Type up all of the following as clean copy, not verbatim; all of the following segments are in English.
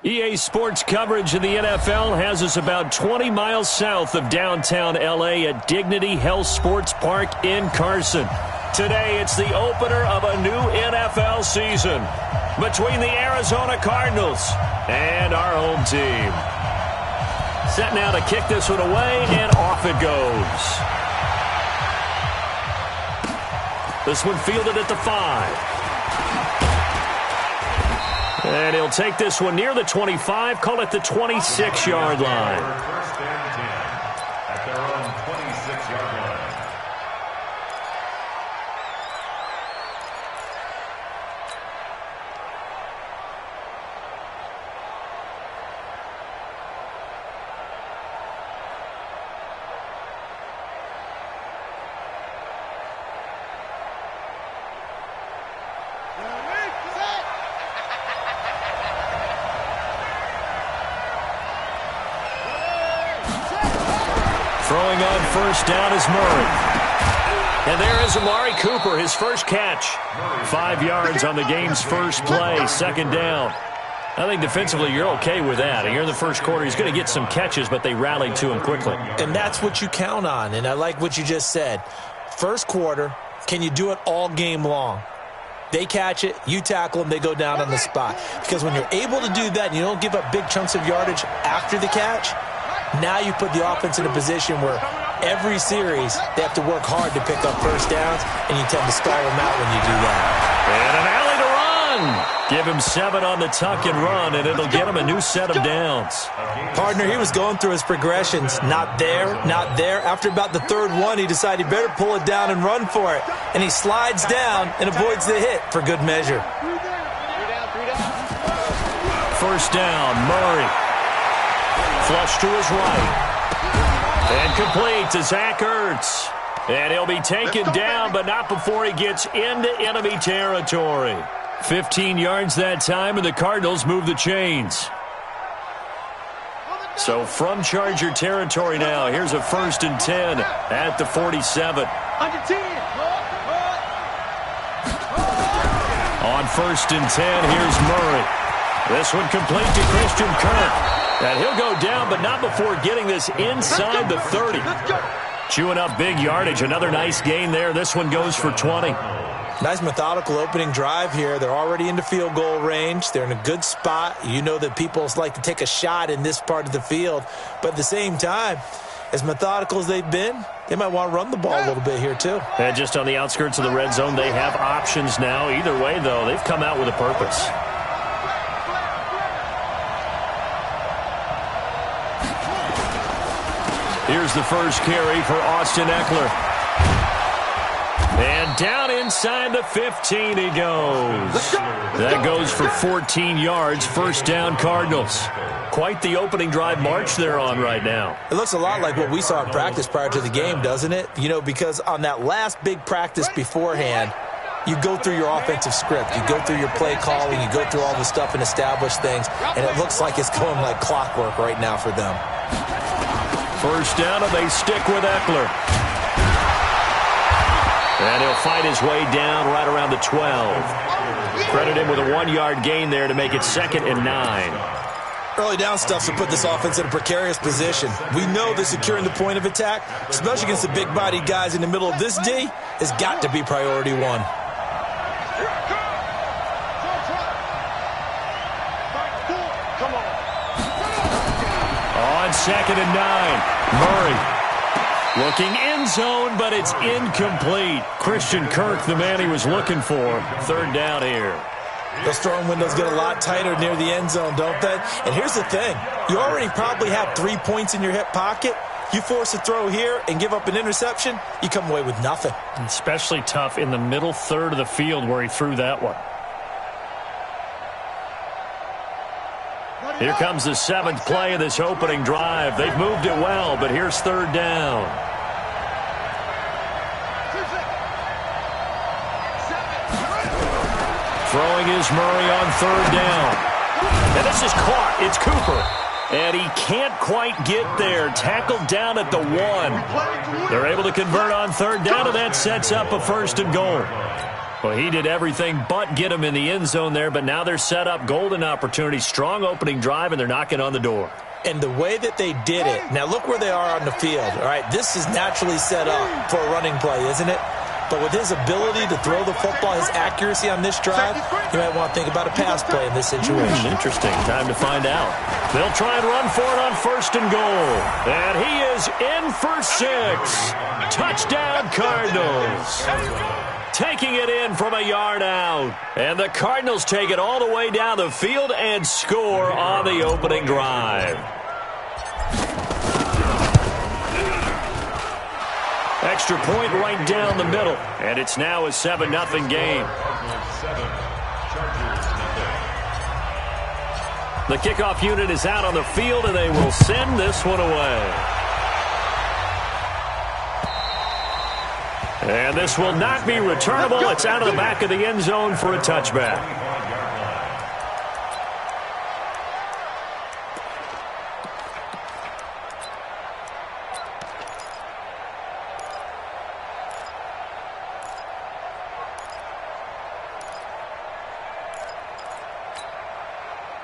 EA Sports coverage of the NFL has us about 20 miles south of downtown L.A. at Dignity Health Sports Park in Carson. Today, it's the opener of a new NFL season between the Arizona Cardinals and our home team. Set now to kick this one away, and off it goes. This one fielded at the 5. And he'll take this one near the 25, call it the 26-yard line. First and 10 at their own 26-yard line. Throwing on first down is Murray. And there is Amari Cooper, his first catch. 5 yards on the game's first play, second down. I think defensively you're okay with that. Here in the first quarter, he's going to get some catches, but they rallied to him quickly. And that's what you count on, and I like what you just said. First quarter, can you do it all game long? They catch it, you tackle them, they go down on the spot. Because when you're able to do that and you don't give up big chunks of yardage after the catch, now you put the offense in a position where every series they have to work hard to pick up first downs, and you tend to stall them out when you do that. And an alley to run. Give him 7 on the tuck and run, and it'll get him a new set of downs. Partner, he was going through his progressions. Not there, not there. After about the third one, he decided he better pull it down and run for it. And he slides down and avoids the hit for good measure. First down, Murray. Flush to his right. And complete to Zach Ertz. And he'll be taken down, but not before he gets into enemy territory. 15 yards that time, and the Cardinals move the chains. So from Charger territory now, here's a 1st and 10 at the 47. On 1st and 10, here's Murray. This one complete to Christian Kirk. And he'll go down, but not before getting this inside the 30. Chewing up big yardage. Another nice gain there. This one goes for 20. Nice methodical opening drive here. They're already into field goal range. They're in a good spot. You know that people like to take a shot in this part of the field. But at the same time, as methodical as they've been, they might want to run the ball a little bit here too. And just on the outskirts of the red zone, they have options now. Either way, though, they've come out with a purpose. Here's the first carry for Austin Eckler. And down inside the 15 he goes. That goes for 14 yards. First down, Cardinals. Quite the opening drive march they're on right now. It looks a lot like what we saw in practice prior to the game, doesn't it? You know, because on that last big practice beforehand, you go through your offensive script. You go through your play calling. You go through all the stuff and establish things. And it looks like it's going like clockwork right now for them. First down, and they stick with Eckler. And he'll fight his way down right around the 12. Credit him with a 1-yard gain there to make it 2nd and 9. Early down stuff to put this offense in a precarious position. We know that securing the point of attack, especially against the big-bodied guys in the middle of this D, has got to be priority 1. On 2nd and 9, Murray. Looking end zone, but it's incomplete. Christian Kirk, the man he was looking for. 3rd down here. Those throwing windows get a lot tighter near the end zone, don't they? And here's the thing. You already probably have 3 points in your hip pocket. You force a throw here and give up an interception, you come away with nothing. Especially tough in the middle third of the field where he threw that one. Here comes the 7th play of this opening drive. They've moved it well, but here's 3rd down. Throwing is Murray on 3rd down. And this is caught. It's Cooper. And he can't quite get there. Tackled down at the 1. They're able to convert on 3rd down, and that sets up a 1st and goal. Well, he did everything but get him in the end zone there, but now they're set up. Golden opportunity, strong opening drive, and they're knocking on the door. And the way that they did it, now look where they are on the field. All right, this is naturally set up for a running play, isn't it? But with his ability to throw the football, his accuracy on this drive, you might want to think about a pass play in this situation. Interesting. Time to find out. They'll try and run for it on 1st and goal. And he is in for 6. Touchdown, Cardinals. Taking it in from a yard out. And the Cardinals take it all the way down the field and score on the opening drive. Extra point right down the middle. And it's now a 7-0 game. The kickoff unit is out on the field, and they will send this one away. And this will not be returnable. It's out of the back of the end zone for a touchback.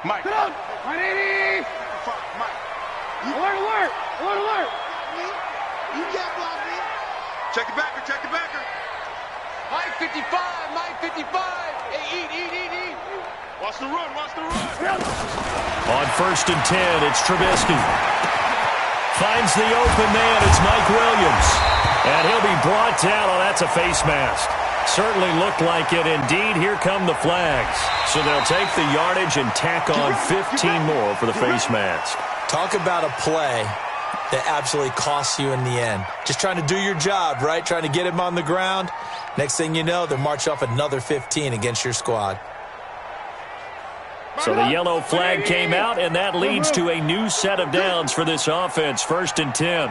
Mike. Sit up. 180. Mike. Alert. You can't block me. Check your backer. Mike 55. Hey, eat. Watch the run. On 1st and 10, it's Trubisky. Finds the open man. It's Mike Williams. And he'll be brought down. Oh, that's a face mask. Certainly looked like it. Indeed, here come the flags. So they'll take the yardage and tack on 15 more for the face mask. Talk about a play that absolutely costs you in the end. Just trying to do your job, right? Trying to get him on the ground. Next thing you know, they'll march off another 15 against your squad. So the yellow flag came out, and that leads to a new set of downs for this offense. 1st and 10.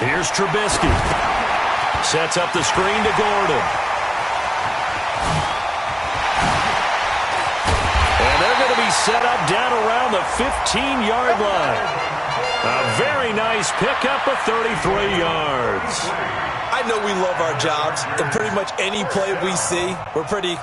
Here's Trubisky. Sets up the screen to Gordon. And they're going to be set up down around the 15-yard line. A very nice pickup of 33 yards. I know we love our jobs, and pretty much any play we see, we're pretty,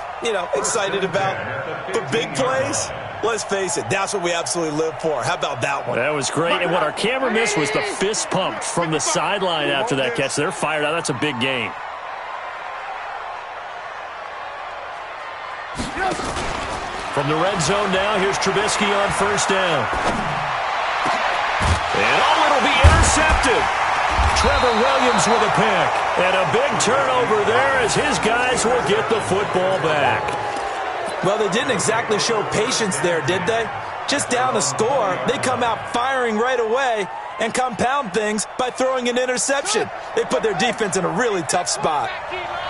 excited about. But big plays, let's face it, that's what we absolutely live for. How about that one? That was great. And what our camera missed was the fist pump from the sideline after that catch. They're fired out. That's a big gain. From the red zone now, here's Trubisky on 1st down. And it'll be intercepted. Trevor Williams with a pick. And a big turnover there as his guys will get the football back. Well, they didn't exactly show patience there, did they? Just down a score, they come out firing right away and compound things by throwing an interception. They put their defense in a really tough spot.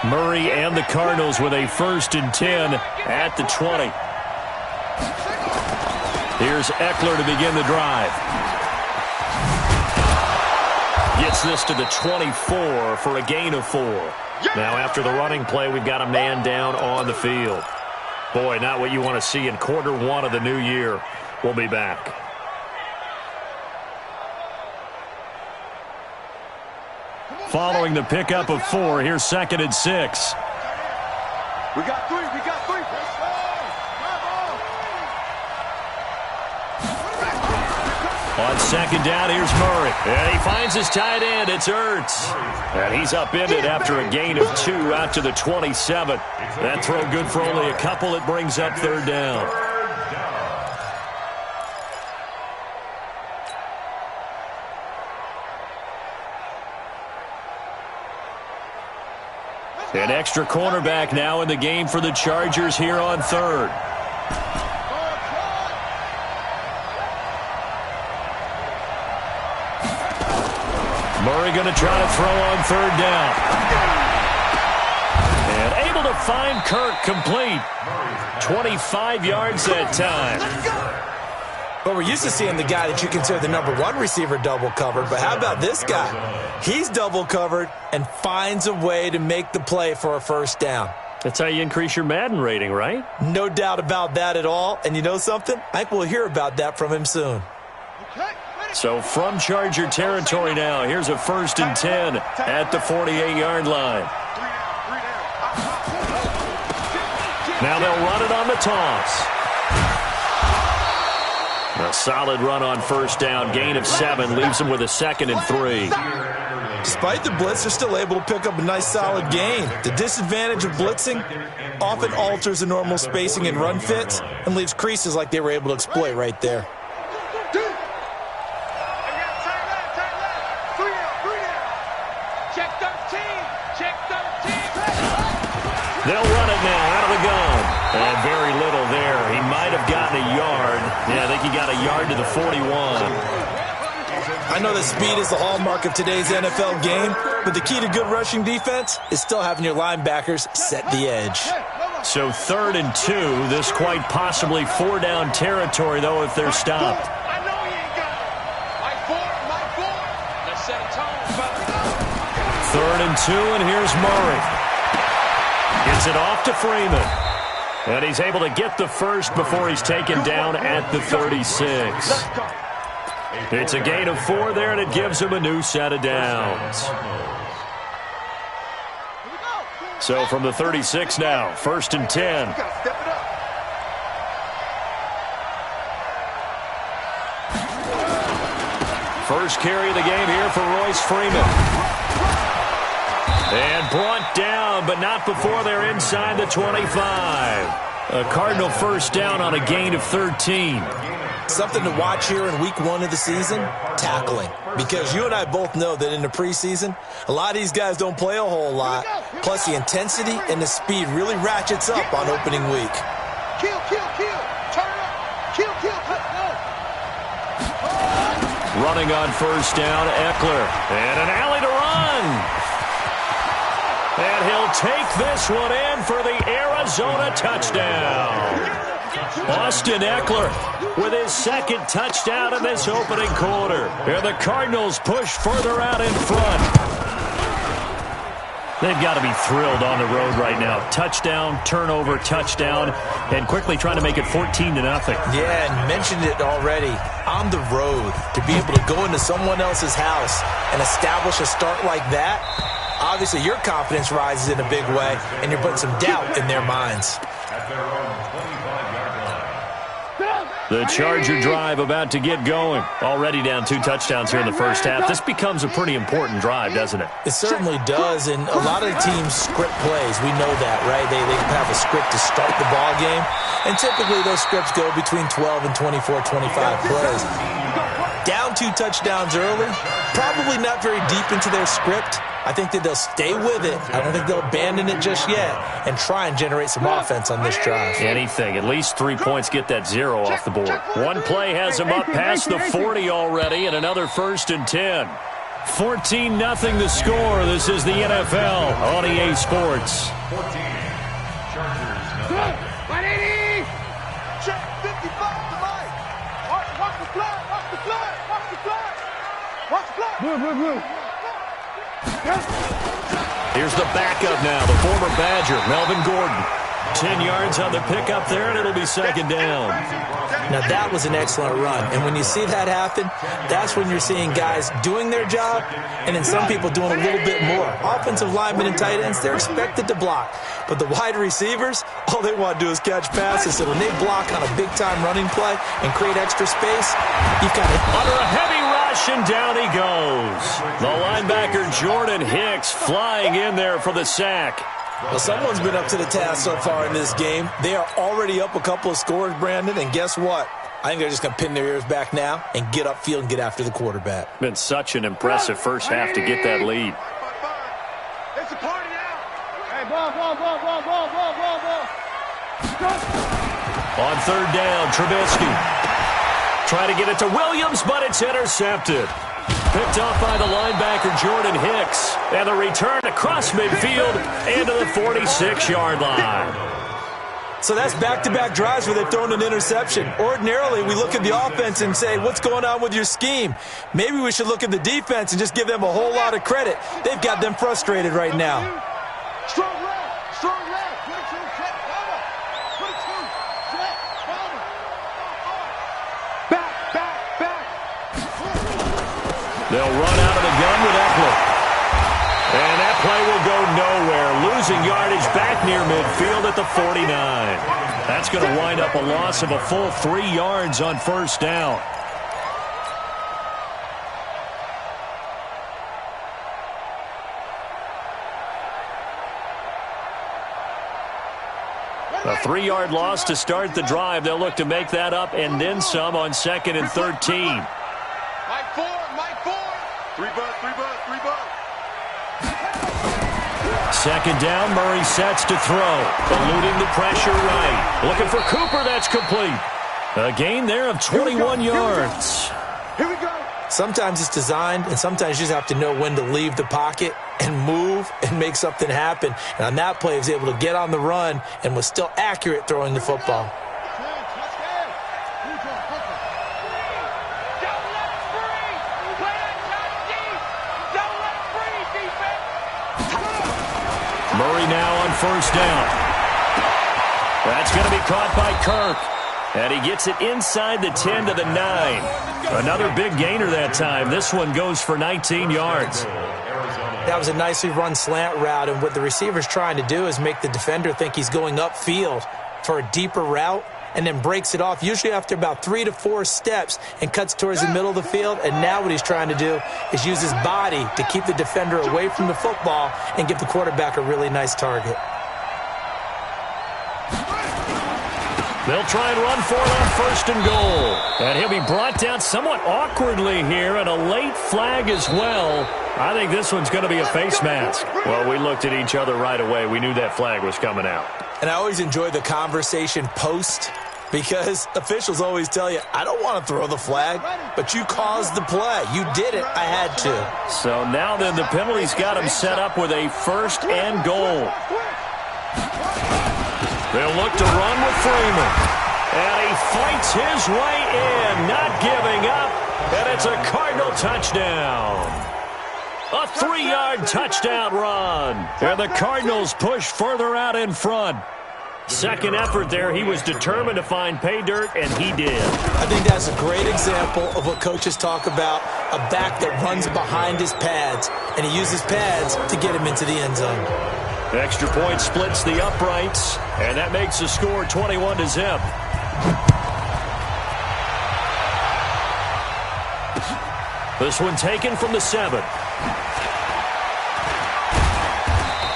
Murray and the Cardinals with a 1st and 10 at the 20. Here's Eckler to begin the drive. Gets this to the 24 for a gain of 4. Now after the running play, we've got a man down on the field. Boy, not what you want to see in quarter 1 of the new year. We'll be back. Following the pickup of 4, here's 2nd and 6. We got 3. On 2nd down, here's Murray. And he finds his tight end. It's Ertz. And he's upended after a gain of 2 out to the 27. That throw good for only a couple. It brings up 3rd down. An extra cornerback now in the game for the Chargers here on 3rd. Murray going to try to throw on 3rd down. And able to find Kirk complete. 25 yards that time. Well, we're used to seeing the guy that you consider the #1 receiver double covered, but how about this guy? He's double covered and finds a way to make the play for a 1st down. That's how you increase your Madden rating, right? No doubt about that at all. And you know something? I think we'll hear about that from him soon. Okay, ready? So from Charger territory now, here's a 1st and 10 at the 48-yard line. Now they'll run it on the toss. A solid run on 1st down. Gain of 7 leaves them with a 2nd and 3. Despite the blitz, they're still able to pick up a nice solid gain. The disadvantage of blitzing often alters the normal spacing and run fits and leaves creases like they were able to exploit right there. They'll run it now out of the gun. And very little there. He might have gotten a yard. Yeah, I think he got a yard to the 41. I know that speed is the hallmark of today's NFL game, but the key to good rushing defense is still having your linebackers set the edge. So 3rd and 2. This quite possibly 4-down territory, though, if they're stopped. I know he ain't got it. My four. Let's set a tone, fellas. 3rd and 2, and here's Murray. Gets it off to Freeman. And he's able to get the first before he's taken down at the 36. It's a gain of 4 there, and it gives him a new set of downs. So from the 36 now, 1st and 10. First carry of the game here for Royce Freeman. And brought down, but not before they're inside the 25. A Cardinal 1st down on a gain of 13. Something to watch here in week 1 of the season, tackling. Because you and I both know that in the preseason, a lot of these guys don't play a whole lot. Plus the intensity and the speed really ratchets up on opening week. Kill. Turn up. Kill. Running on 1st down, Eckler. And an alley to run. And he'll take this one in for the Arizona touchdown. Austin Eckler with his 2nd touchdown in this opening quarter. And the Cardinals push further out in front. They've got to be thrilled on the road right now. Touchdown, turnover, touchdown, and quickly trying to make it 14-0. Yeah, and mentioned it already. On the road, to be able to go into someone else's house and establish a start like that, obviously your confidence rises in a big way, and you're putting some doubt in their minds. The Charger drive about to get going. Already down 2 touchdowns here in the 1st half. This becomes a pretty important drive, doesn't it? It certainly does, and a lot of the teams script plays. We know that, right? They have a script to start the ball game, and typically those scripts go between 12 and 24, 25 plays. Down 2 touchdowns early, probably not very deep into their script. I think that they'll stay with it. I don't think they'll abandon it just yet and try and generate some offense on this drive. Anything. At least 3 points, get that 0 off the board. One play has him up past the 40 already, and another 1st and 10. 14-0 the score. This is the NFL on EA Sports. 14. Chargers. 180. Check 55 to Mike. Watch the flag. Watch the flag. Watch the flag. Watch the flag. Blue. Here's the backup now, the former Badger, Melvin Gordon. 10 yards on the pickup there, and it'll be 2nd down. Now, that was an excellent run. And when you see that happen, that's when you're seeing guys doing their job and then some people doing a little bit more. Offensive linemen and tight ends, they're expected to block. But the wide receivers, all they want to do is catch passes. So when they block on a big-time running play and create extra space, you've got it. Under a heavy rush, and down he goes. The linebacker, Jordan Hicks, flying in there for the sack. Well, someone's been up to the task so far in this game. They are already up a couple of scores, Brandon, and guess what? I think they're just going to pin their ears back now and get upfield and get after the quarterback. Been such an impressive first half to get that lead. It's a party now. Hey, ball. On 3rd down, Trubisky. Try to get it to Williams, but it's intercepted. Picked off by the linebacker, Jordan Hicks. And the return across midfield and to the 46-yard line. So that's back-to-back drives where they've thrown an interception. Ordinarily, we look at the offense and say, what's going on with your scheme? Maybe we should look at the defense and just give them a whole lot of credit. They've got them frustrated right now. Strong left. 22, check, cover. 22, check, cover. Back. They'll run out of the gun with Eckler. And that play will go nowhere. Losing yardage back near midfield at the 49. That's going to wind up a loss of a full 3 yards on first down. A 3-yard loss to start the drive. They'll look to make that up and then some on 2nd and 13. Mike 4. 3 bucks. Second down, Murray sets to throw. Eluding the pressure right. Looking for Cooper, that's complete. A gain there of 21 yards. Here we go. Sometimes it's designed, and sometimes you just have to know when to leave the pocket and move and make something happen. And on that play, he was able to get on the run and was still accurate throwing the football. Murray now on first down. That's going to be caught by Kirk. And he gets it inside the 10 to the 9. Another big gainer that time. This one goes for 19 yards. That was a nicely run slant route, and what the receiver's trying to do is make the defender think he's going upfield for a deeper route and then breaks it off, usually after about 3 to 4 steps, and cuts towards the middle of the field. And now what he's trying to do is use his body to keep the defender away from the football and give the quarterback a really nice target. They'll try and run for it on first and goal. And he'll be brought down somewhat awkwardly here, and a late flag as well. I think this one's going to be a face mask. Well, we looked at each other right away. We knew that flag was coming out. And I always enjoy the conversation post, because officials always tell you, I don't want to throw the flag, but you caused the play. You did it. I had to. So now then the penalty's got him set up with a first and goal. They'll look to run with Freeman. And he fights his way in, not giving up. And it's a Cardinal touchdown. A 3-yard touchdown run. And the Cardinals push further out in front. Second effort there, he was determined to find pay dirt, and he did. I think that's a great example of what coaches talk about, a back that runs behind his pads, and he uses pads to get him into the end zone. Extra point splits the uprights, and that makes the score 21-0. This one taken from the 7.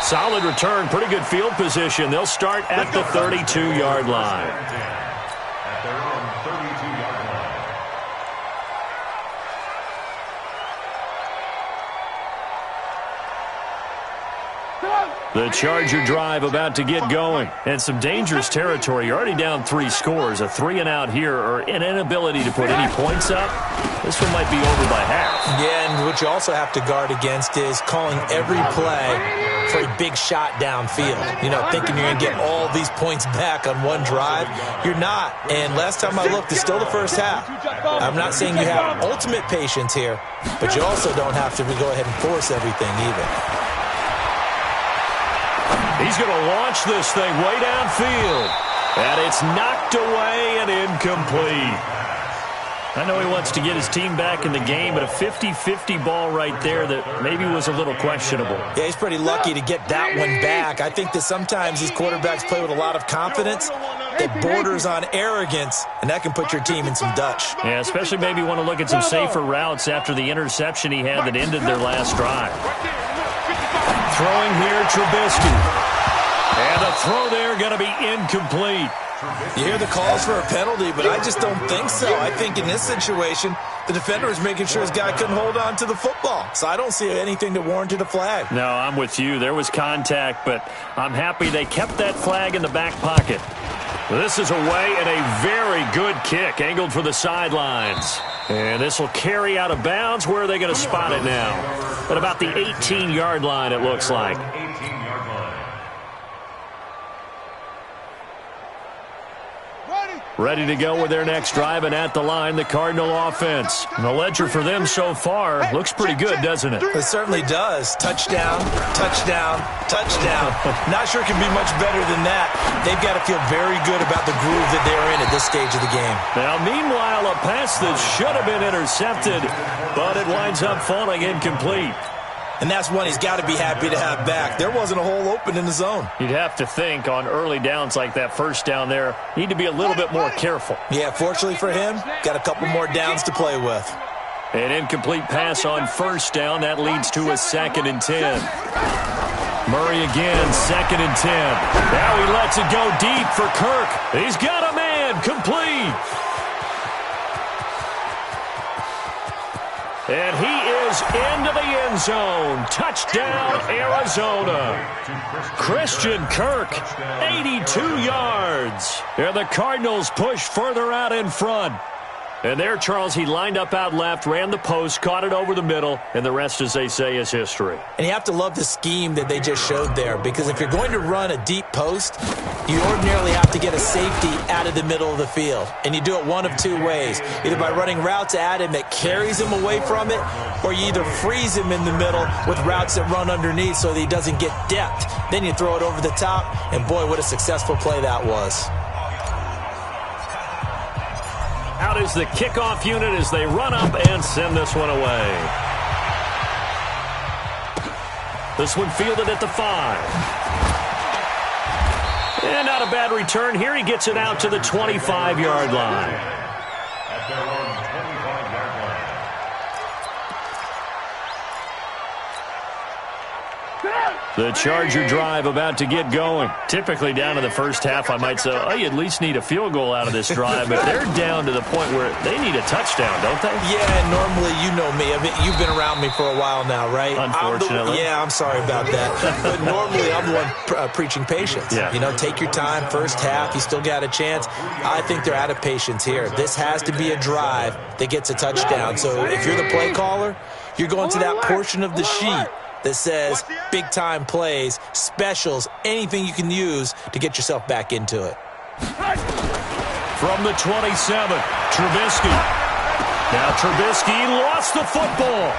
Solid return, pretty good field position. They'll start at the 32-yard line. At their own 32-yard line. The Charger drive about to get going. And some dangerous territory. You're already down 3 scores. A 3-and-out here, or an inability to put any points up. This one might be over by half. Yeah, and what you also have to guard against is calling every play for a big shot downfield. You know, thinking you're going to get all these points back on one drive. You're not. And last time I looked, it's still the first half. I'm not saying you have ultimate patience here, but you also don't have to go ahead and force everything either. He's going to launch this thing way downfield. And it's knocked away and incomplete. I know he wants to get his team back in the game, but a 50-50 ball right there that maybe was a little questionable. Yeah, he's pretty lucky to get that one back. I think that sometimes these quarterbacks play with a lot of confidence that borders on arrogance, and that can put your team in some Dutch. Yeah, especially maybe want to look at some safer routes after the interception he had that ended their last drive. Throwing here, Trubisky. And the throw there going to be incomplete. You hear the calls for a penalty, but I just don't think so. I think in this situation, the defender was making sure his guy couldn't hold on to the football. So I don't see anything that warranted a flag. No, I'm with you. There was contact, but I'm happy they kept that flag in the back pocket. This is away and a very good kick, angled for the sidelines. And this will carry out of bounds. Where are they going to spot it now? At about the 18-yard line, it looks like. 18-yard line. Ready? Ready to go with their next drive, and at the line, the Cardinal offense. And the ledger for them so far looks pretty good, doesn't it? It certainly does. Touchdown, touchdown, touchdown. Not sure it can be much better than that. They've got to feel very good about the groove that they're in at this stage of the game. Now, meanwhile, a pass that should have been intercepted, but it winds up falling incomplete. And that's one he's got to be happy to have back. There wasn't a hole open in the zone. You'd have to think on early downs like that first down there, need to be a little bit more careful. Yeah, fortunately for him, got a couple more downs to play with. An incomplete pass on first down. That leads to a 2nd and 10. Murray again, 2nd and 10. Now he lets it go deep for Kirk. He's got a man, complete. And he is into the end zone. Touchdown, Arizona. Christian Kirk, 82 yards. And the Cardinals push further out in front. And there, Charles, he lined up out left, ran the post, caught it over the middle, and the rest, as they say, is history. And you have to love the scheme that they just showed there, because if you're going to run a deep post, you ordinarily have to get a safety out of the middle of the field. And you do it one of two ways, either by running routes at him that carries him away from it, or you either freeze him in the middle with routes that run underneath so that he doesn't get depth. Then you throw it over the top, and boy, what a successful play that was. Out is the kickoff unit as they run up and send this one away. This one fielded at the 5. And not a bad return here. He gets it out to the 25-yard line. At their own 25-yard line. The Charger drive about to get going. Typically down to the first half, I might say, oh, you at least need a field goal out of this drive. But they're down to the point where they need a touchdown, don't they? Yeah, normally, you know me. I mean, you've been around me for a while now, right? Unfortunately. I'm sorry about that. But normally, I'm the one preaching patience. Yeah. You know, take your time. First half, you still got a chance. I think they're out of patience here. This has to be a drive that gets a touchdown. So if you're the play caller, you're going to that portion of the sheet that says big-time plays, specials, anything you can use to get yourself back into it. From the 27, Trubisky. Now Trubisky lost the football.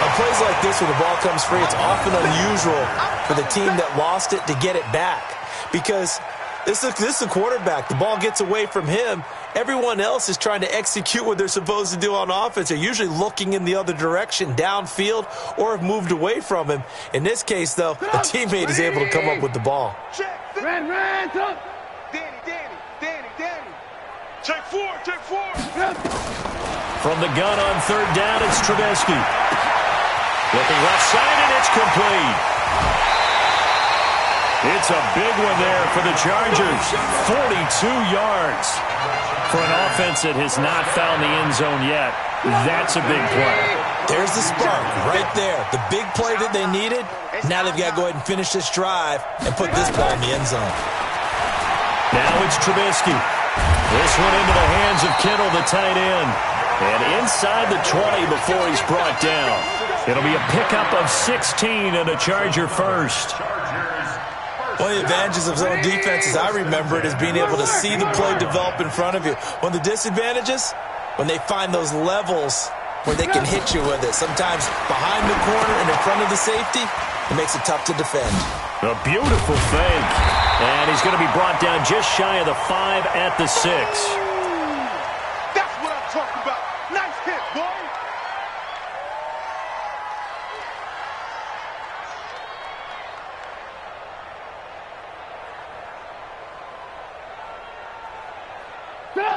On plays like this where the ball comes free, it's often unusual for the team that lost it to get it back, because this is the quarterback. The ball gets away from him. Everyone else is trying to execute what they're supposed to do on offense. They're usually looking in the other direction, downfield, or have moved away from him. In this case, though, a teammate is able to come up with the ball. Danny. Take four. From the gun on third down, it's Trubisky. Looking left side, and it's complete. It's a big one there for the Chargers. 42 yards. For an offense that has not found the end zone yet, that's a big play. There's the spark right there. The big play that they needed. Now they've got to go ahead and finish this drive and put this ball in the end zone. Now it's Trubisky. This one into the hands of Kittle, the tight end. And inside the 20 before he's brought down. It'll be a pickup of 16 and a Charger first. One of the advantages of zone defense, as I remember it, is being able to see the play develop in front of you. One of the disadvantages, when they find those levels where they can hit you with it. Sometimes behind the corner and in front of the safety, it makes it tough to defend. A beautiful fake. And he's going to be brought down just shy of the 5 at the 6. That's what I'm talking about. Nice hit, boy.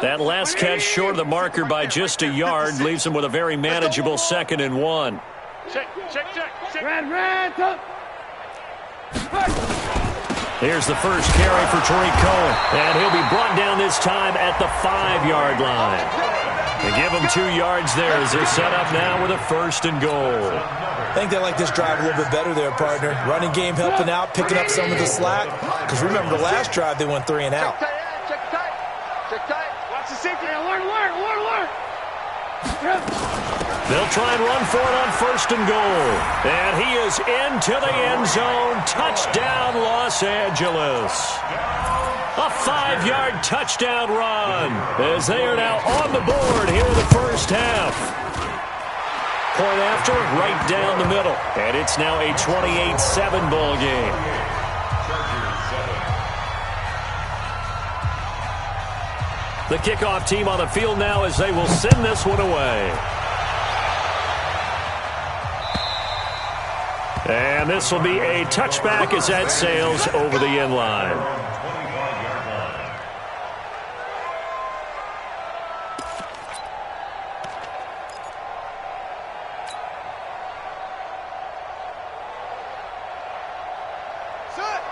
That last catch short of the marker by just a yard leaves him with a very manageable 2nd and 1. Check. Here's the first carry for Tariq Cohen. And he'll be brought down this time at the 5-yard line. They give him 2 yards there as they're set up now with a 1st and goal. I think they like this drive a little bit better there, partner. Running game helping out, picking up some of the slack. Because remember, the last drive they went 3 and out. Check tight. Watch the safety. Alert. They'll try and run for it on 1st and goal. And he is into the end zone. Touchdown, Los Angeles. A 5-yard touchdown run as they are now on the board here in the first half. Point after, right down the middle. And it's now a 28-7 ball game. The kickoff team on the field now as they will send this one away. And this will be a touchback as that sails over the end line.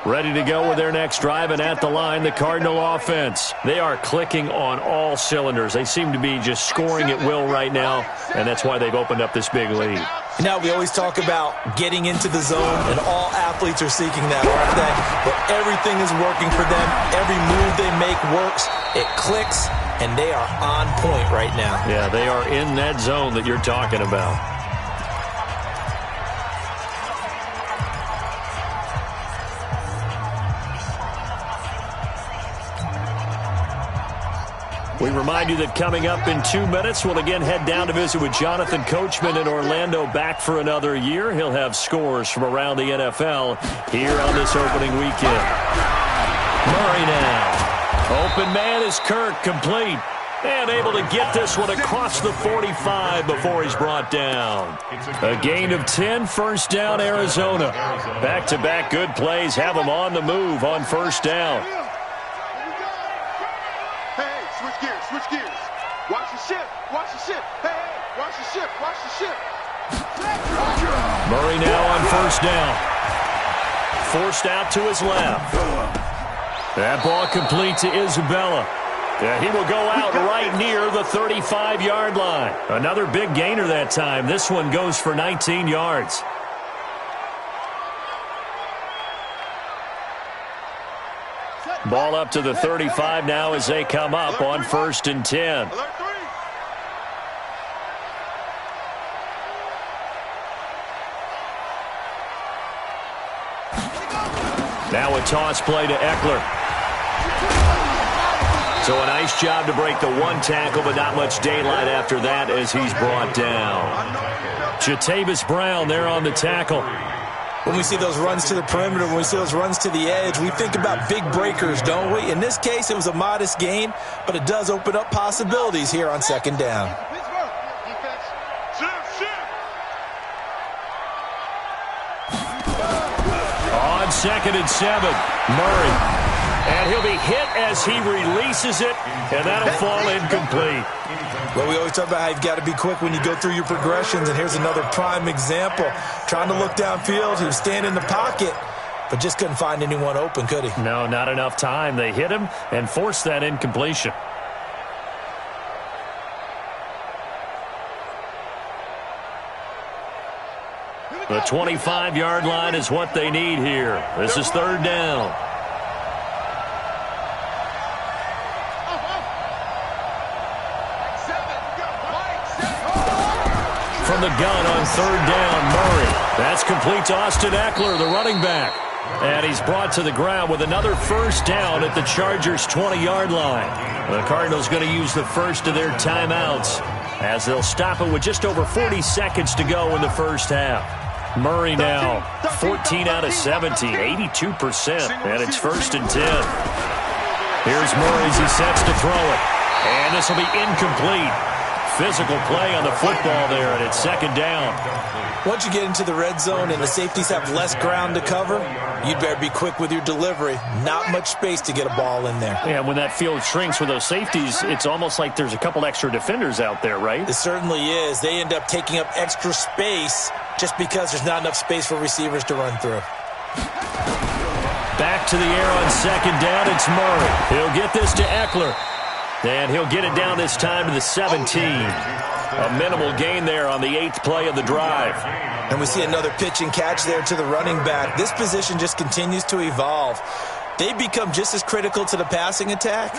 Ready to go with their next drive, and at the line, the Cardinal offense. They are clicking on all cylinders. They seem to be just scoring at will right now, and that's why they've opened up this big lead. Now, we always talk about getting into the zone, and all athletes are seeking that, aren't they? But everything is working for them. Every move they make works. It clicks, and they are on point right now. Yeah, they are in that zone that you're talking about. We remind you that coming up in 2 minutes, we'll again head down to visit with Jonathan Coachman in Orlando, back for another year. He'll have scores from around the NFL here on this opening weekend. Murray now. Open man is Kirk, complete. And able to get this one across the 45 before he's brought down. A gain of 10, first down, Arizona. Back-to-back good plays have them on the move on first down. Switch gears. Watch the ship. Watch the ship. Hey, watch the ship. Watch the ship. Murray now on first down. Forced out to his left. That ball complete to Isabella. And he will go out right near the 35-yard line. Another big gainer that time. This one goes for 19 yards. Ball up to the 35 now as they come up on 1st and 10. Now a toss play to Eckler. So a nice job to break the one tackle, but not much daylight after that as he's brought down. Jatavis Brown there on the tackle. When we see those runs to the perimeter, when we see those runs to the edge, we think about big breakers, don't we? In this case, it was a modest gain, but it does open up possibilities here on 2nd down. On 2nd and 7, Murray. And he'll be hit as he releases it, and that'll fall incomplete. Well, we always talk about how you've got to be quick when you go through your progressions, and here's another prime example. Trying to look downfield, he was standing in the pocket, but just couldn't find anyone open, could he? No, not enough time. They hit him and forced that incompletion. The 25-yard line is what they need here. This is 3rd down. From the gun on 3rd down, Murray. That's complete to Austin Eckler, the running back. And he's brought to the ground with another first down at the Chargers' 20-yard line. The Cardinals going to use the first of their timeouts as they'll stop it with just over 40 seconds to go in the first half. Murray now, 14 out of 17, 82%, and it's 1st and 10. Here's Murray as he sets to throw it. And this will be incomplete. Physical play on the football there, and it's 2nd down. Once you get into the red zone and the safeties have less ground to cover, you'd better be quick with your delivery. Not much space to get a ball in there. Yeah, when that field shrinks with those safeties, it's almost like there's a couple extra defenders out there, right? It certainly is. They end up taking up extra space just because there's not enough space for receivers to run through. Back to the air on 2nd down, it's Murray. He'll get this to Eckler. And he'll get it down this time to the 17. A minimal gain there on the 8th play of the drive. And we see another pitch and catch there to the running back. This position just continues to evolve. They become just as critical to the passing attack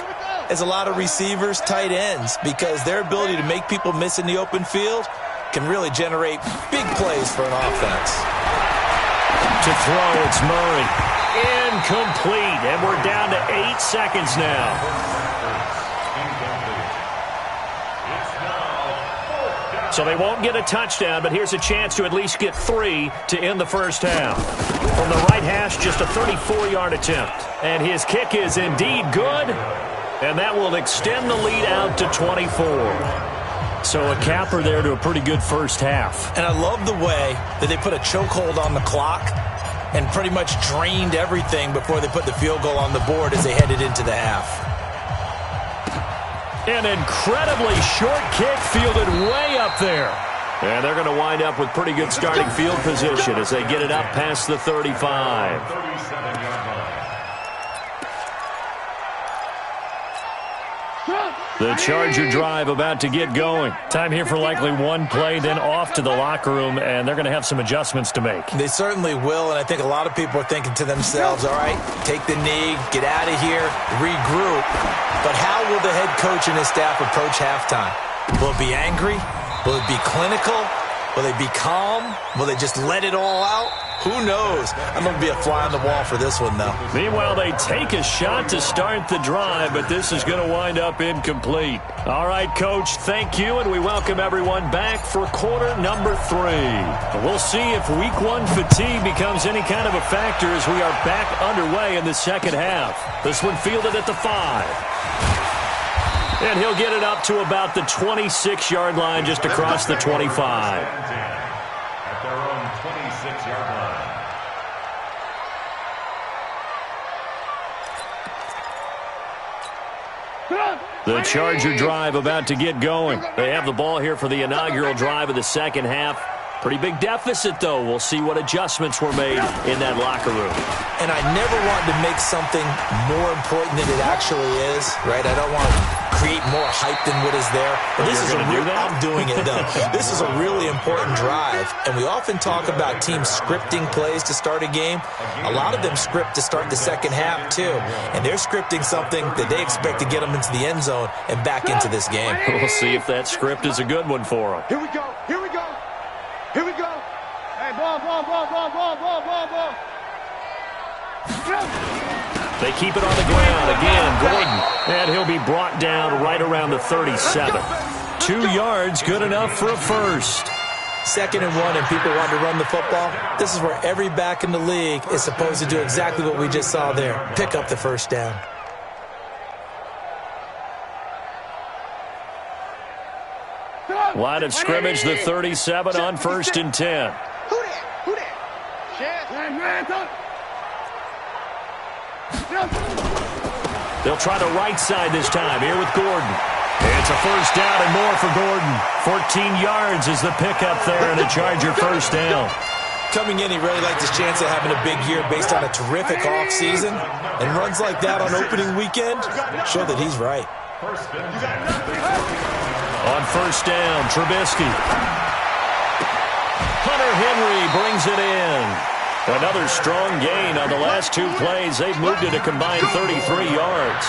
as a lot of receivers, tight ends, because their ability to make people miss in the open field can really generate big plays for an offense. To throw, it's Murray. Incomplete, and we're down to 8 seconds now. So they won't get a touchdown, but here's a chance to at least get 3 to end the first half. From the right hash, just a 34-yard attempt. And his kick is indeed good, and that will extend the lead out to 24. So a capper there to a pretty good first half. And I love the way that they put a chokehold on the clock and pretty much drained everything before they put the field goal on the board as they headed into the half. An incredibly short kick fielded way up there. And they're going to wind up with pretty good starting field position as they get it up past the 35. 37-yard line. The Charger drive about to get going. Time here for likely one play, then off to the locker room, and they're going to have some adjustments to make. They certainly will, and I think a lot of people are thinking to themselves, all right, take the knee, get out of here, regroup. But how will the head coach and his staff approach halftime? Will it be angry? Will it be clinical? Will they be calm? Will they just let it all out? Who knows? I'm going to be a fly on the wall for this one, though. Meanwhile, they take a shot to start the drive, but this is going to wind up incomplete. All right, Coach, thank you, and we welcome everyone back for quarter number 3. We'll see if week 1 fatigue becomes any kind of a factor as we are back underway in the second half. This one fielded at the 5. And he'll get it up to about the 26-yard line just across the 25. At their own 26-yard line. The Charger drive about to get going. They have the ball here for the inaugural drive of the second half. Pretty big deficit, though. We'll see what adjustments were made in that locker room. And I never want to make something more important than it actually is, right? I don't want to create more hype than what is there. But this is I'm doing it, though. This is a really important drive. And we often talk about teams scripting plays to start a game. A lot of them script to start the second half, too. And they're scripting something that they expect to get them into the end zone and back into this game. We'll see if that script is a good one for them. Here we go. Here we go. Here we go. Hey, ball. They keep it on the ground. Again, Gordon. And he'll be brought down right around the 37. 2 yards, good enough for a first. 2nd and 1, and people want to run the football. This is where every back in the league is supposed to do exactly what we just saw there. Pick up the first down. Line of scrimmage, the 37 on 1st and 10. Who that? They'll try the right side this time here with Gordon. It's a first down and more for Gordon. 14 yards is the pickup there and a Charger first down. Coming in, he really liked his chance of having a big year based on a terrific offseason. And runs like that on opening weekend show that he's right. On first down, Trubisky. Hunter Henry brings it in. Another strong gain on the last 2 plays. They've moved it a combined 33 yards.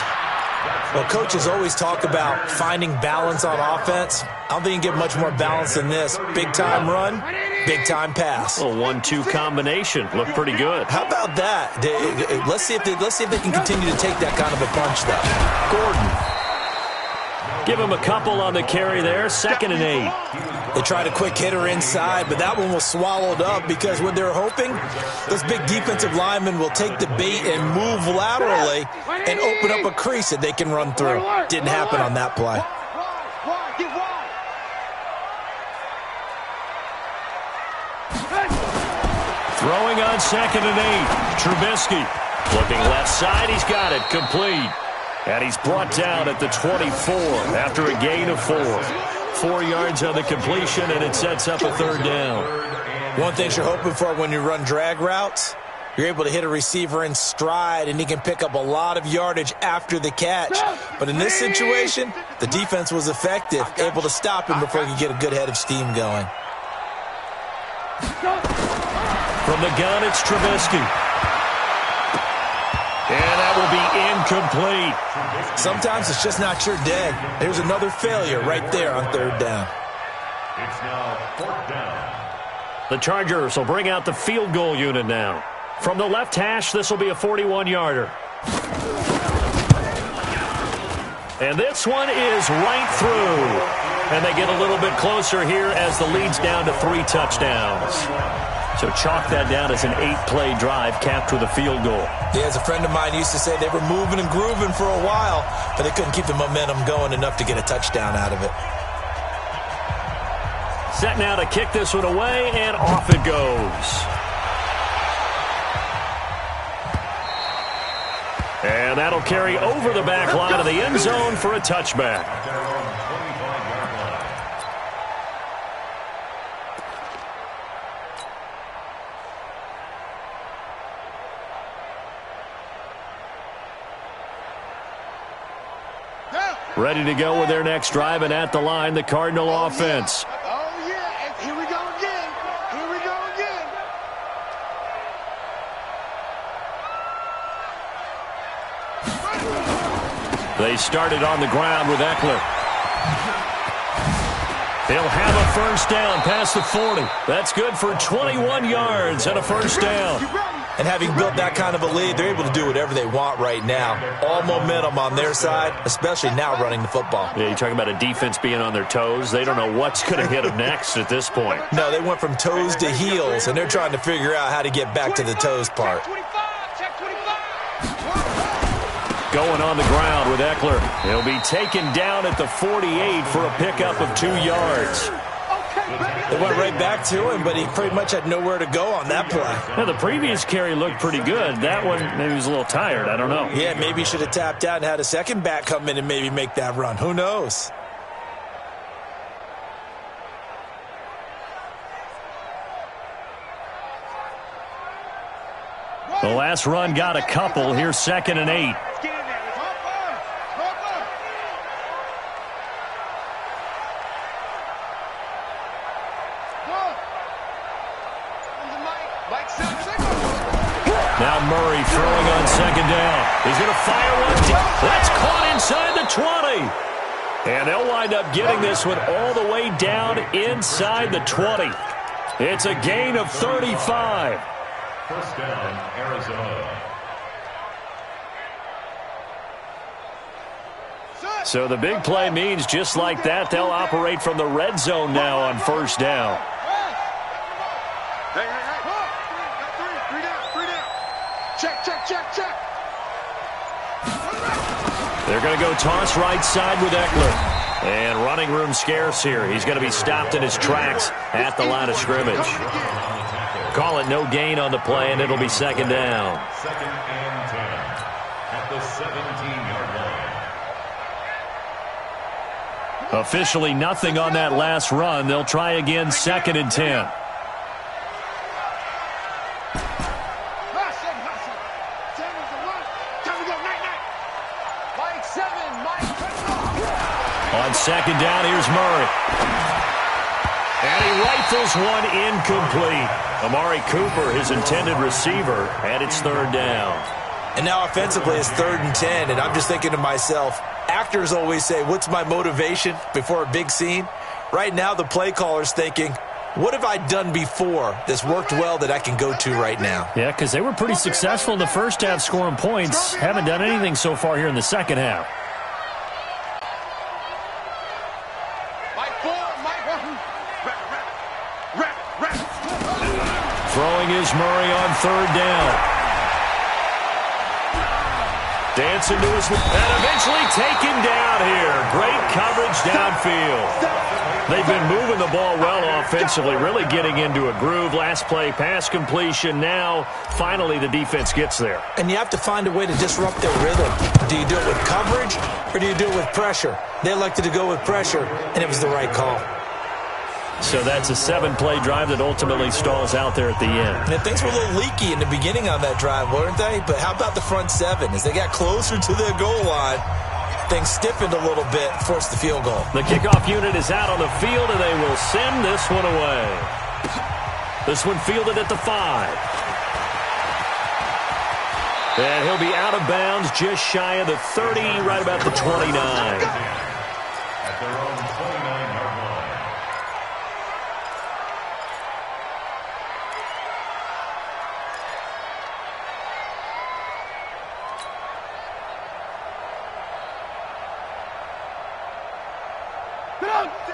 Well, coaches always talk about finding balance on offense. I don't think you can get much more balance than this. Big-time run, big-time pass. A 1-2 combination. Looked pretty good. How about that? Let's see if they can continue to take that kind of a punch, though. Gordon. Give him a couple on the carry there. 2nd and 8. They tried a quick hitter inside, but that one was swallowed up because what they're hoping, those big defensive linemen will take the bait and move laterally and open up a crease that they can run through. Didn't happen on that play. Throwing on 2nd and 8. Trubisky looking left side. He's got it. Complete. And he's brought down at the 24 after a gain of 4. 4 yards on the completion, and it sets up a 3rd down. One thing you're hoping for when you run drag routes, you're able to hit a receiver in stride, and he can pick up a lot of yardage after the catch. But in this situation, the defense was effective, able to stop him before he could get a good head of steam going. From the gun, it's Trubisky. And that will be incomplete. Sometimes it's just not your day. There's another failure right there on 3rd down. It's now 4th down. The Chargers will bring out the field goal unit now. From the left hash, this will be a 41-yarder. And this one is right through. And they get a little bit closer here as the lead's down to 3 touchdowns. So chalk that down as an 8-play drive capped with a field goal. Yeah, as a friend of mine used to say, they were moving and grooving for a while, but they couldn't keep the momentum going enough to get a touchdown out of it. Set now to kick this one away, and off it goes. And that'll carry over the back line of the end zone for a touchback. Ready to go with their next drive, and at the line, the Cardinal offense. Oh, yeah. And here we go again. Here we go again. They started on the ground with Eckler. They'll have a first down past the 40. That's good for 21 yards and a first down. And having built that kind of a lead, they're able to do whatever they want right now. All momentum on their side, especially now running the football. Yeah, you're talking about a defense being on their toes. They don't know what's going to hit them next at this point. No, they went from toes to heels, and they're trying to figure out how to get back to the toes part. Going on the ground with Eckler. He'll be taken down at the 48 for a pickup of 2 yards. They went right back to him, but he pretty much had nowhere to go on that play. Now, the previous carry looked pretty good. That one, maybe he was a little tired. I don't know. Yeah, maybe he should have tapped out and had a second back come in and maybe make that run. Who knows? The last run got a couple. Here's 2nd and 8. Now Murray throwing on 2nd down. He's going to fire one deep. That's caught inside the 20. And they'll wind up getting this one all the way down inside the 20. It's a gain of 35. First down, Arizona. So the big play means just like that, they'll operate from the red zone now on first down. Hey. Three down. Check. They're going to go toss right side with Eckler. And running room scarce here. He's going to be stopped in his tracks at the line of scrimmage. Call it no gain on the play, and it'll be 2nd down. 2nd and 10 at the 17-yard line. Officially nothing on that last run. They'll try again 2nd and 10. On 2nd down, here's Murray. And he rifles one incomplete. Amari Cooper, his intended receiver, and it's 3rd down. And now offensively it's 3rd and 10, and I'm just thinking to myself, actors always say, what's my motivation before a big scene? Right now the play caller's thinking, what have I done before that's worked well that I can go to right now? Yeah, because they were pretty successful in the first half scoring points. Haven't done anything so far here in the second half. Throwing is Murray on 3rd down. Dancing to his... And eventually taken down here. Great coverage downfield. They've been moving the ball well offensively, really getting into a groove. Last play, pass completion. Now, finally, the defense gets there. And you have to find a way to disrupt their rhythm. Do you do it with coverage, or do you do it with pressure? They elected to go with pressure, and it was the right call. So that's a 7-play drive that ultimately stalls out there at the end. And things were a little leaky in the beginning on that drive, weren't they? But how about the front 7? As they got closer to their goal line, things stiffened a little bit, forced the field goal. The kickoff unit is out on the field, and they will send this one away. This one fielded at the 5. And he'll be out of bounds just shy of the 30, right about the 29. At their own 29-yard line.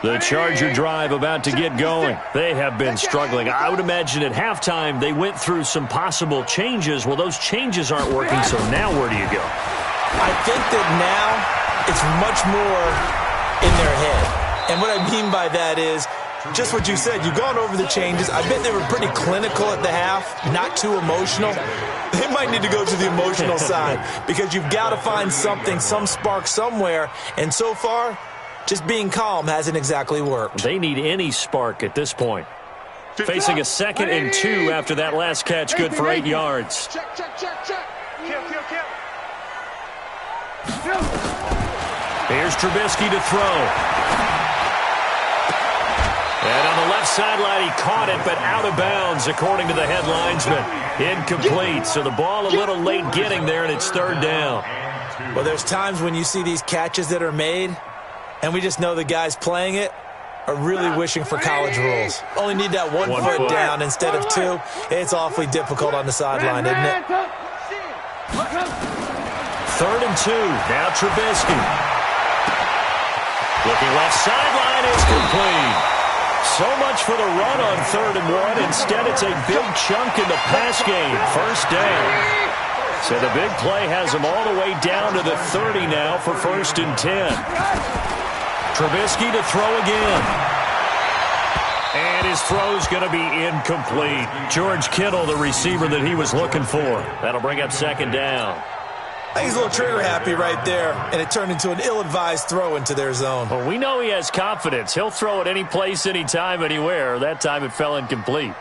The Charger drive about to get going. They have been struggling. I would imagine at halftime they went through some possible changes. Well, those changes aren't working, so now where do you go? I think that now it's much more in their head. And what I mean by that is just what you said. You've gone over the changes. I bet they were pretty clinical at the half, not too emotional. They might need to go to the emotional side because you've got to find something, some spark somewhere. And so far, just being calm hasn't exactly worked. They need any spark at this point. Facing a 2nd and 2 after that last catch, good for 8 yards. Check. Kill. Here's Trubisky to throw. And on the left sideline, he caught it, but out of bounds, according to the head linesman. Incomplete, so the ball a little late getting there, and it's 3rd down. Well, there's times when you see these catches that are made, and we just know the guys playing it are really wishing for college rules. Only need that one foot down instead of 2. It's awfully difficult on the sideline, isn't it? 3rd and 2. Now Trubisky. Looking left sideline is complete. So much for the run on 3rd and 1. Instead, it's a big chunk in the pass game. 1st down. So the big play has him all the way down to the 30 now for 1st and 10. Trubisky to throw again. And his throw's going to be incomplete. George Kittle, the receiver that he was looking for. That'll bring up 2nd down. I think he's a little trigger happy right there, and it turned into an ill-advised throw into their zone. Well, we know he has confidence. He'll throw it any place, anytime, anywhere. That time it fell incomplete.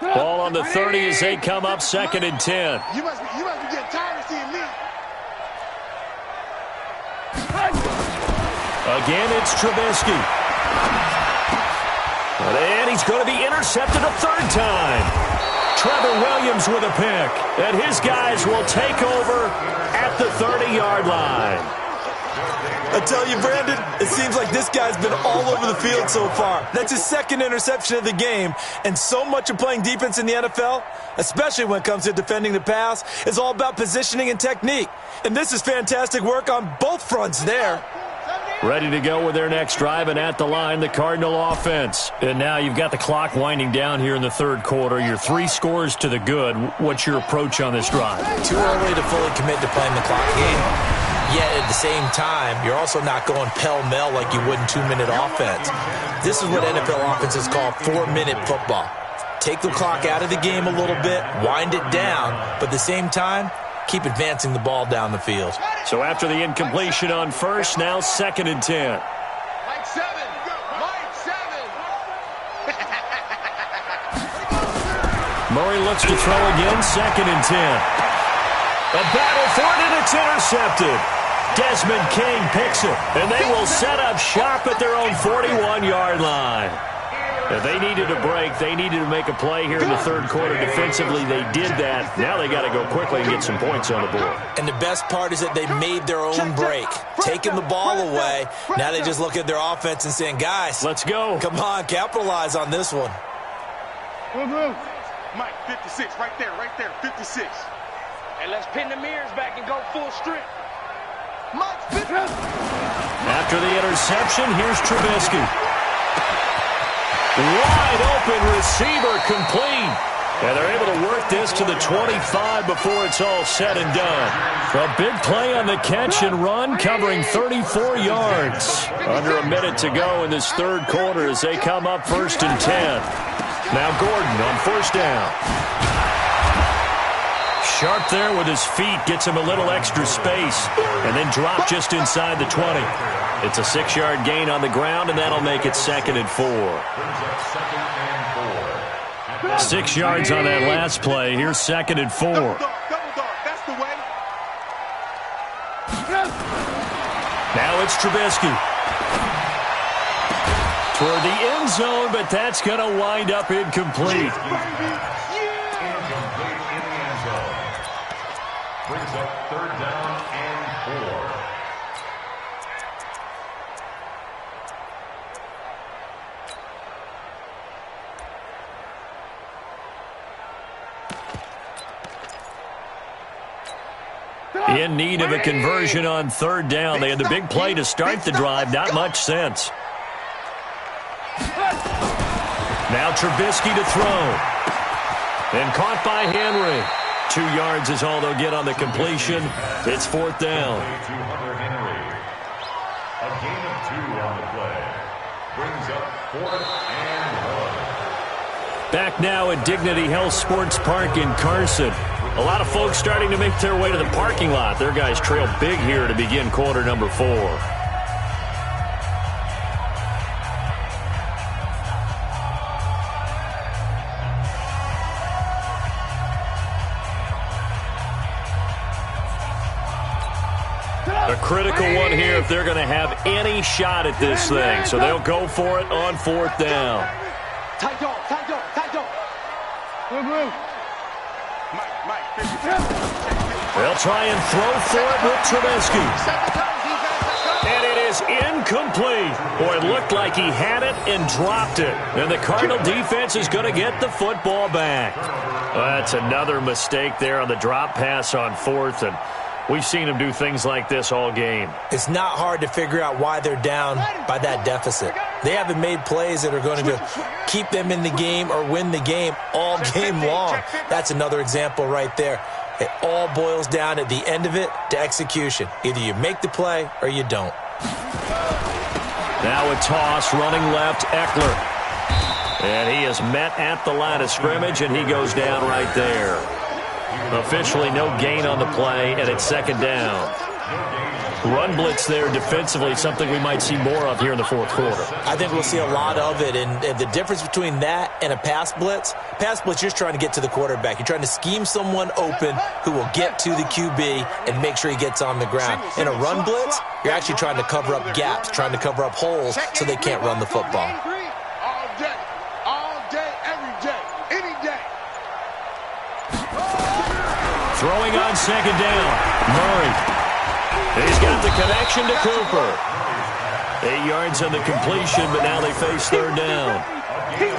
Ball on the 30 as they come up 2nd and 10. You must be getting tired of seeing me. Again, it's Trubisky. And he's going to be intercepted a 3rd time. Trevor Williams with a pick. And his guys will take over at the 30-yard line. I tell you, Brandon, it seems like this guy's been all over the field so far. That's his 2nd interception of the game. And so much of playing defense in the NFL, especially when it comes to defending the pass, is all about positioning and technique. And this is fantastic work on both fronts there. Ready to go with their next drive, and at the line, the Cardinal offense. And now you've got the clock winding down here in the 3rd quarter. You're 3 scores to the good. What's your approach on this drive? Too early to fully commit to playing the clock game. Yet at the same time, you're also not going pell-mell like you would in 2-minute offense. This is what NFL offenses call 4-minute football. Take the clock out of the game a little bit, wind it down, but at the same time, keep advancing the ball down the field. So after the incompletion on 1st, now 2nd and 10. Mike 7. Murray looks to throw again, 2nd and 10. A battle for it, and it's intercepted. Desmond King picks it, and they will set up shop at their own 41-yard line. If they needed a break, they needed to make a play here in the 3rd quarter. Defensively, they did that. Now they got to go quickly and get some points on the board. And the best part is that they made their own break, taking the ball away. Now they just look at their offense and saying, guys, let's go. Come on, capitalize on this one. Mike, 56, right there, 56. Hey, let's pin the mirrors back and go full strength. Mike, 50. After the interception, here's Trubisky. Wide open receiver complete. And they're able to work this to the 25 before it's all said and done. A big play on the catch and run, covering 34 yards. Under a minute to go in this 3rd quarter as they come up 1st and 10. Now Gordon on 1st down. Sharp there with his feet, gets him a little extra space, and then drop just inside the 20. It's a 6-yard gain on the ground, and that'll make it 2nd and 4. 6 yards on that last play. Here's 2nd and 4. Double dog, that's the way. Now it's Trubisky. Toward the end zone, but that's going to wind up incomplete. Brings up 3rd down and 4. In need of a conversion on third down. They had the big play to start the drive. Not much sense. Now Trubisky to throw. And caught by Henry. 2 yards is all they'll get on the completion. It's fourth down. A gain of 2 on the play. Brings up 4th and 1. Back now at Dignity Health Sports Park in Carson. A lot of folks starting to make their way to the parking lot. Their guys trail big here to begin quarter number 4. A critical one here if they're going to have any shot at this thing. So they'll go for it on fourth down. They'll try and throw for it with Trubisky. And it is incomplete. Boy, it looked like he had it and dropped it. And the Cardinal defense is going to get the football back. Well, that's another mistake there on the drop pass on fourth. And we've seen him do things like this all game. It's not hard to figure out why they're down by that deficit. They haven't made plays that are going to keep them in the game or win the game all game long. That's another example right there. It all boils down at the end of it to execution. Either you make the play or you don't. Now a toss, running left, Eckler. And he is met at the line of scrimmage, and he goes down right there. Officially no gain on the play, and it's second down. Run blitz there defensively, something we might see more of here in the fourth quarter. I think we'll see a lot of it, and the difference between that and a pass blitz, you're just trying to get to the quarterback. You're trying to scheme someone open who will get to the QB and make sure he gets on the ground. In a run blitz, you're actually trying to cover up gaps, trying to cover up holes so they can't run the football. All day, every day, any day. Throwing on second down, Murray. He's got the connection to Cooper. 8 yards on the completion, but now they face third down.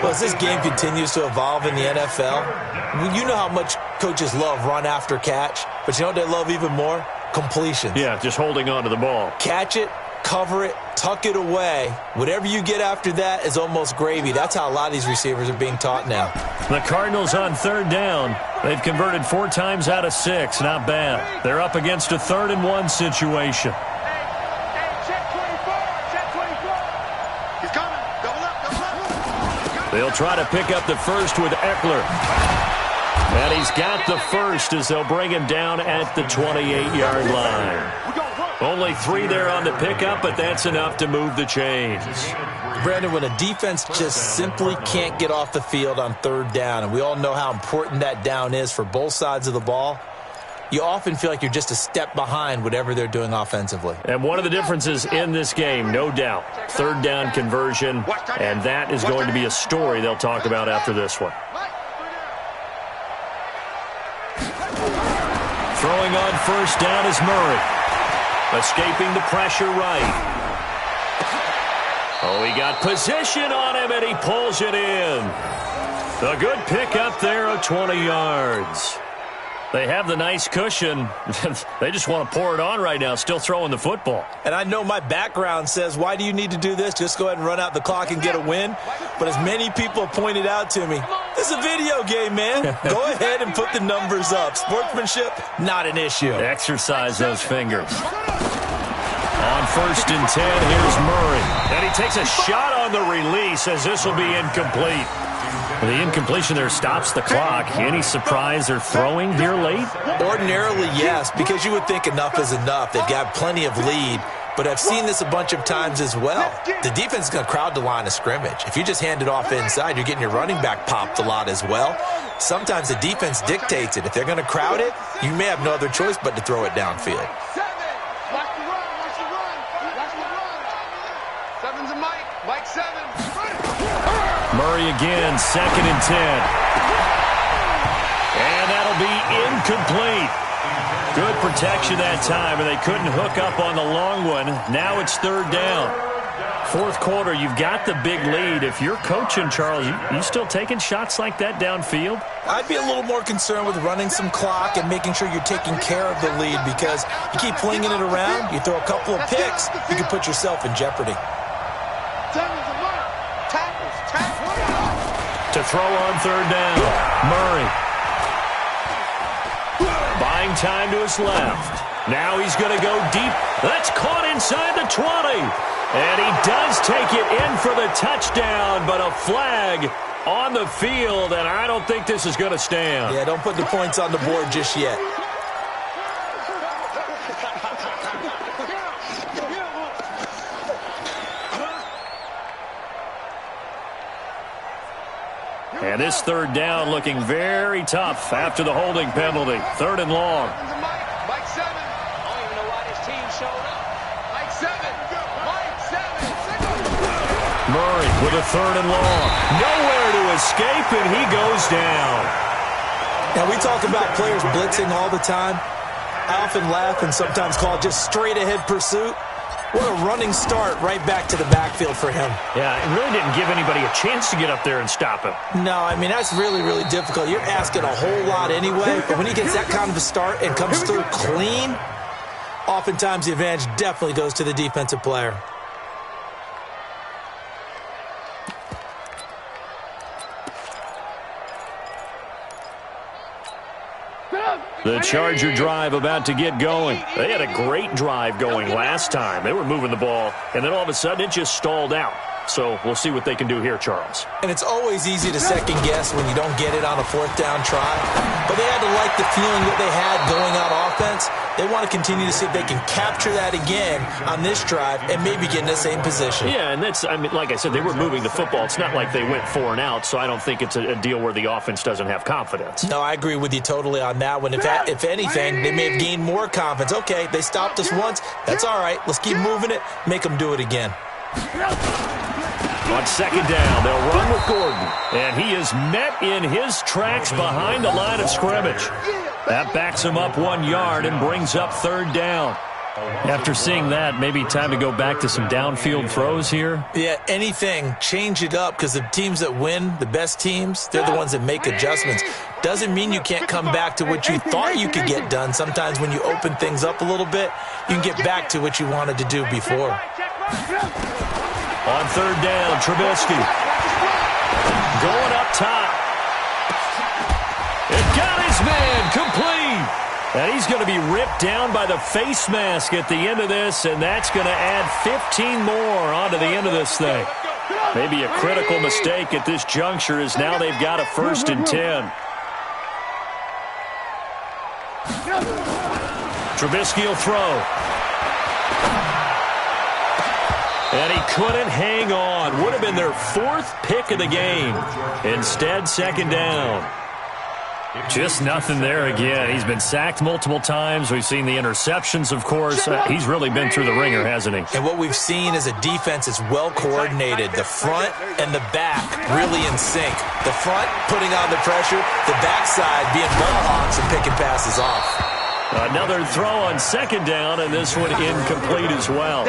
Well, as this game continues to evolve in the NFL, you know how much coaches love run after catch, but you know what they love even more? Completions. Yeah, just holding on to the ball. Catch it, cover it, tuck it away. Whatever you get after that is almost gravy. That's how a lot of these receivers are being taught now. The Cardinals on third down. They've converted 4 times out of 6. Not bad. They're up against a 3rd and 1 situation. Check 24. He's coming. Double up. They'll try to pick up the first with Eckler. And he's got the first as they'll bring him down at the 28-yard line. Only 3 there on the pickup, but that's enough to move the chains. Brandon, when a defense just simply can't get off the field on third down, and we all know how important that down is for both sides of the ball, you often feel like you're just a step behind whatever they're doing offensively. And one of the differences in this game, no doubt, third down conversion, and that is going to be a story they'll talk about after this one. Throwing on first down is Murray. Escaping the pressure right. Oh, he got position on him, and he pulls it in. A good pick up there of 20 yards. They have the nice cushion. They just want to pour it on right now, still throwing the football. And I know my background says, why do you need to do this? Just go ahead and run out the clock and get a win. But as many people pointed out to me, this is a video game, man. Go ahead and put the numbers up. Sportsmanship, not an issue. Exercise those fingers. On first and 10, here's Murray. And he takes a shot on the release as this will be incomplete. The incompletion there stops the clock. Any surprise they're throwing here late? Ordinarily, yes, because you would think enough is enough. They've got plenty of lead, but I've seen this a bunch of times as well. The defense is going to crowd the line of scrimmage. If you just hand it off inside, you're getting your running back popped a lot as well. Sometimes the defense dictates it. If they're going to crowd it, you may have no other choice but to throw it downfield. Murray again, 2nd and 10. And that'll be incomplete. Good protection that time, and they couldn't hook up on the long one. Now it's third down. Fourth quarter, you've got the big lead. If you're coaching, Charles, you still taking shots like that downfield? I'd be a little more concerned with running some clock and making sure you're taking care of the lead, because you keep flinging it around, you throw a couple of picks, you can put yourself in jeopardy. To throw on third down, Murray. Buying time to his left. Now he's going to go deep. That's caught inside the 20. And he does take it in for the touchdown, but a flag on the field, and I don't think this is going to stand. Yeah, don't put the points on the board just yet. And this third down looking very tough after the holding penalty. Third and long. Mike 7. I don't even know why this team showed up. Mike 7. Mike 7. Murray with a third and long. Nowhere to escape, and he goes down. Now, we talk about players blitzing all the time. I often laugh and sometimes call it just straight-ahead pursuit. What a running start right back to the backfield for him. Yeah, it really didn't give anybody a chance to get up there and stop him. No, I mean, that's really, really difficult. You're asking a whole lot anyway, but when he gets that kind of a start and comes through clean, oftentimes the advantage definitely goes to the defensive player. The Charger drive about to get going. They had a great drive going last time. They were moving the ball, and then all of a sudden it just stalled out. So we'll see what they can do here, Charles. And it's always easy to second guess when you don't get it on a fourth down try. But they had to like the feeling that they had going on offense. They want to continue to see if they can capture that again on this drive and maybe get in the same position. Yeah, and that's, I mean, like I said, they were moving the football. It's not like they went 4 and out, so I don't think it's a deal where the offense doesn't have confidence. No, I agree with you totally on that one. If anything, they may have gained more confidence. Okay, they stopped us once. That's all right. Let's keep moving it. Make them do it again. On second down, they'll run with Gordon. And he is met in his tracks behind the line of scrimmage. That backs him up 1 yard and brings up third down. After seeing that, maybe time to go back to some downfield throws here. Yeah, anything. Change it up, because the teams that win, the best teams, they're the ones that make adjustments. Doesn't mean you can't come back to what you thought you could get done. Sometimes when you open things up a little bit, you can get back to what you wanted to do before. On third down, Trubisky going up top. It got his man complete. And he's going to be ripped down by the face mask at the end of this, and that's going to add 15 more onto the end of this thing. Maybe a critical mistake at this juncture, as now they've got a 1st and 10. Trubisky will throw. And he couldn't hang on. Would have been their 4th pick of the game. Instead, second down. Just nothing there again. He's been sacked multiple times. We've seen the interceptions, of course. He's really been through the ringer, hasn't he? And what we've seen is a defense that's well coordinated. The front and the back really in sync. The front putting on the pressure, the backside being ball hawks and picking passes off. Another throw on second down, and this one incomplete as well.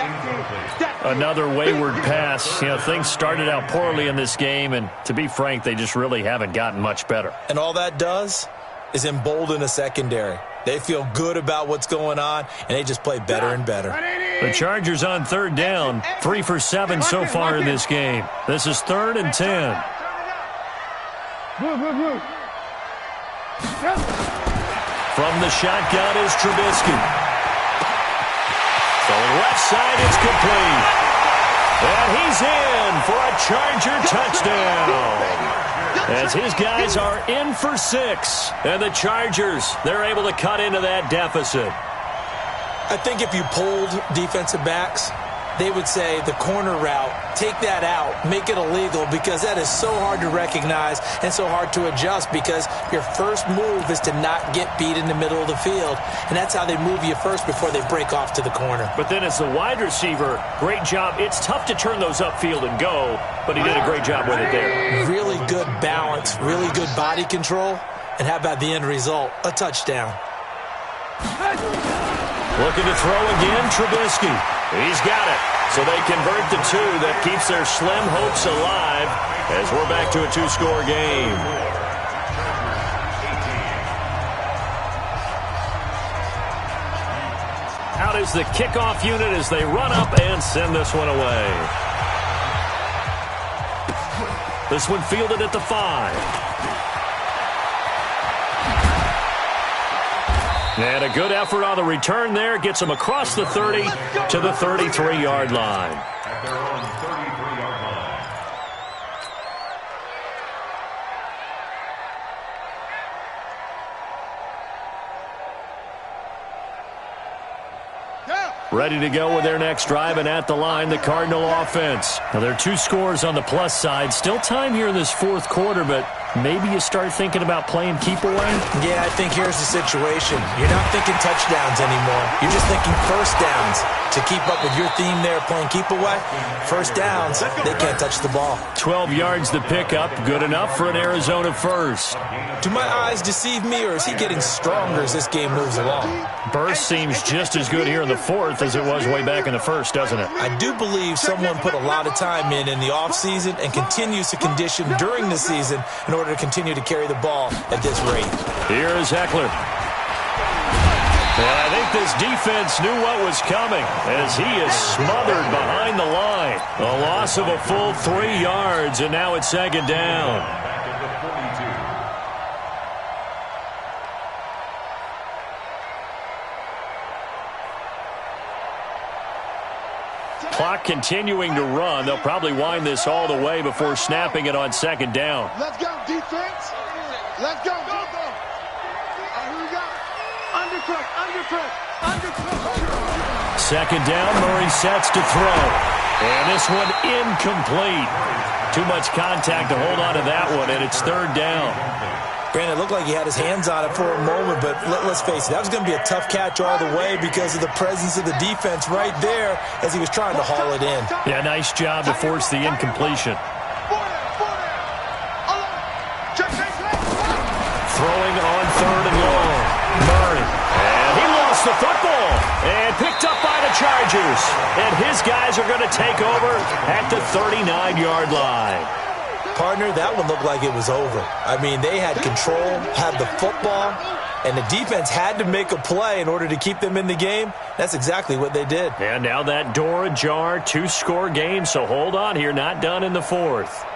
Another wayward pass. You know, things started out poorly in this game, and to be frank, they just really haven't gotten much better. And all that does is embolden a secondary. They feel good about what's going on, and they just play better and better. The Chargers on third down, 3 for 7 so far in this game. This is 3rd and 10. From the shotgun is Trubisky. Going left side, it's complete. And he's in for a Charger touchdown. As his guys are in for 6. And the Chargers, they're able to cut into that deficit. I think if you polled defensive backs, they would say the corner route, take that out, make it illegal, because that is so hard to recognize and so hard to adjust, because your first move is to not get beat in the middle of the field. And that's how they move you first before they break off to the corner. But then as the wide receiver, great job. It's tough to turn those upfield and go, but he did a great job with it there. Really good balance, really good body control. And how about the end result? A touchdown. Looking to throw again, Trubisky. He's got it. So they convert the 2. That keeps their slim hopes alive as we're back to a 2-score game. Out is the kickoff unit as they run up and send this one away. This one fielded at the 5. And a good effort on the return there. Gets them across the 30 to the 33-yard line. At their own 33-yard line. Ready to go with their next drive, and at the line, the Cardinal offense. Now, there are 2 scores on the plus side. Still time here in this 4th quarter, but maybe you start thinking about playing keep away? Yeah, I think here's the situation. You're not thinking touchdowns anymore. You're just thinking first downs. To keep up with your theme there, playing keep away, first downs, they can't touch the ball. 12 yards to pick up, good enough for an Arizona first. Do my eyes deceive me, or is he getting stronger as this game moves along? Burst seems just as good here in the 4th as it was way back in the 1st, doesn't it? I do believe someone put a lot of time in the offseason and continues to condition during the season in order to continue to carry the ball at this rate. Here is Eckler. And I think this defense knew what was coming as he is smothered behind the line. A loss of a full 3 yards, and now it's 2nd down. Back at the 42. Clock continuing to run. They'll probably wind this all the way before snapping it on 2nd down. Let's go, defense. Let's go. Go, go. Here we go. Undercut. 2nd down, Murray sets to throw. And this one incomplete. Too much contact to hold on to that one, and it's 3rd down. Brandon, it looked like he had his hands on it for a moment, but let's face it, that was going to be a tough catch all the way because of the presence of the defense right there as he was trying to haul it in. Yeah, nice job to force the incompletion. Throwing on 3rd and long. Murray. And he lost the football. And picked up by the Chargers. And his guys are going to take over at the 39-yard line. Partner, that one looked like it was over. I mean, they had control, had the football, and the defense had to make a play in order to keep them in the game. That's exactly what they did. And now that door ajar, 2-score game, so hold on here, not done in the 4th.